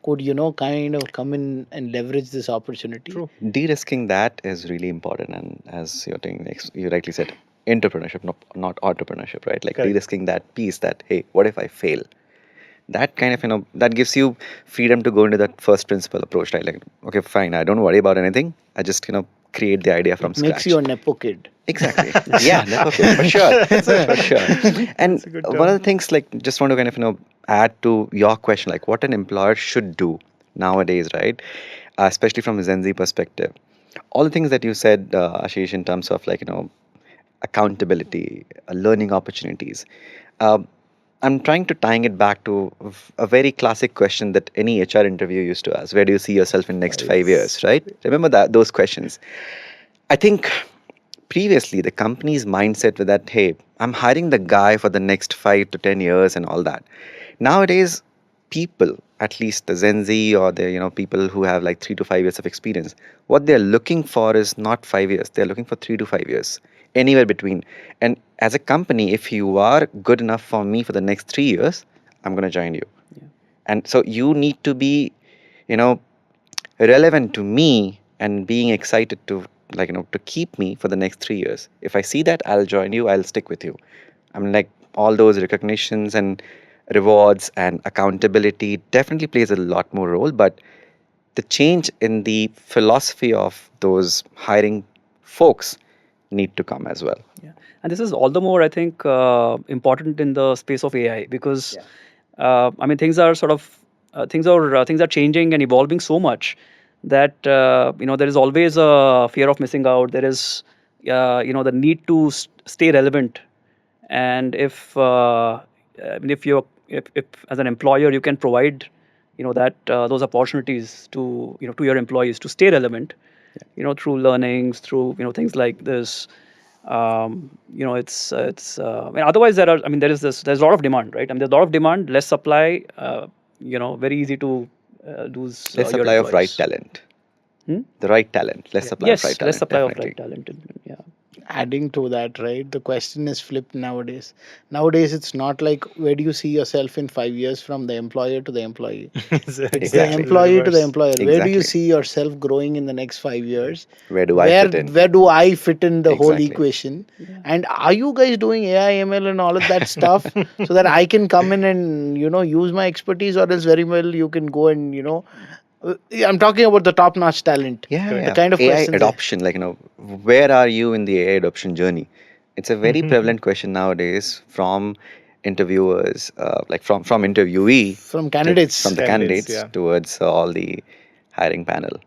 could, kind of come in and leverage this opportunity? True. De-risking that is really important, and as you're doing next, you rightly said, entrepreneurship, not entrepreneurship, right? Like Correct. de-risking that piece that, hey, what if I fail? That kind of, that gives you freedom to go into that first principle approach, right? Like, okay, fine, I don't worry about anything. I just, create the idea from It makes scratch. you a nepo kid. Exactly. Yeah, never fail, for sure. For sure. And That's a good one of term. the things, like, just want to kind of, add to your question, like what an employer should do nowadays, right? Especially from a Gen Z perspective. All the things that you said, Ashish, in terms of like, accountability, learning opportunities. Um, I'm trying to tying it back to a very classic question that any HR interview used to ask. Where do you see yourself in next 5 years, right? Remember that those questions. I think previously the company's mindset with that, hey, I'm hiring the guy for the next 5 to 10 years and all that. Nowadays, people, at least the Gen Z or the people who have like 3 to 5 years of experience, what they're looking for is not 5 years. They're looking for 3 to 5 years, anywhere between. And as a company, if you are good enough for me for the next 3 years, I'm gonna join you. And so you need to be, you know, relevant to me and being excited to, like, to keep me for the next 3 years. If I see that, I'll join you, I'll stick with you. I mean, like, all those recognitions and rewards and accountability definitely plays a lot more role, but the change in the philosophy of those hiring folks need to come as well. Yeah, and this is all the more, I think, important in the space of AI because, I mean, things are changing and evolving so much that there is always a fear of missing out. There is, the need to stay relevant, and if you're if as an employer you can provide, that those opportunities to your employees to stay relevant, through learnings, through things like this. It's I mean, otherwise there's a lot of demand, right? I mean, there's a lot of demand, less supply. Very easy to lose Less your supply of right employees. talent. Hmm? The right talent. Less supply of right Yes, less talent, supply of definitely. right talent. Yeah. Adding to that, right? The question is flipped nowadays. Nowadays, it's not like where do you see yourself in 5 years from the employer to the employee. It's the Exactly. employee to the employer. Where do you Exactly. see yourself growing in the next 5 years? Where do I Where fit in? where do I fit in the whole Exactly. equation? Yeah. And are you guys doing AI, ML, and all of that stuff so that I can come in and use my expertise, or else very well you can go and I'm talking about the top-notch talent. Yeah, Correct. The yeah. kind of AI questions. adoption, like, where are you in the AI adoption journey? It's a very prevalent question nowadays from interviewers, like from interviewee From to candidates. from the Candidates, candidates yeah. towards all the hiring panel.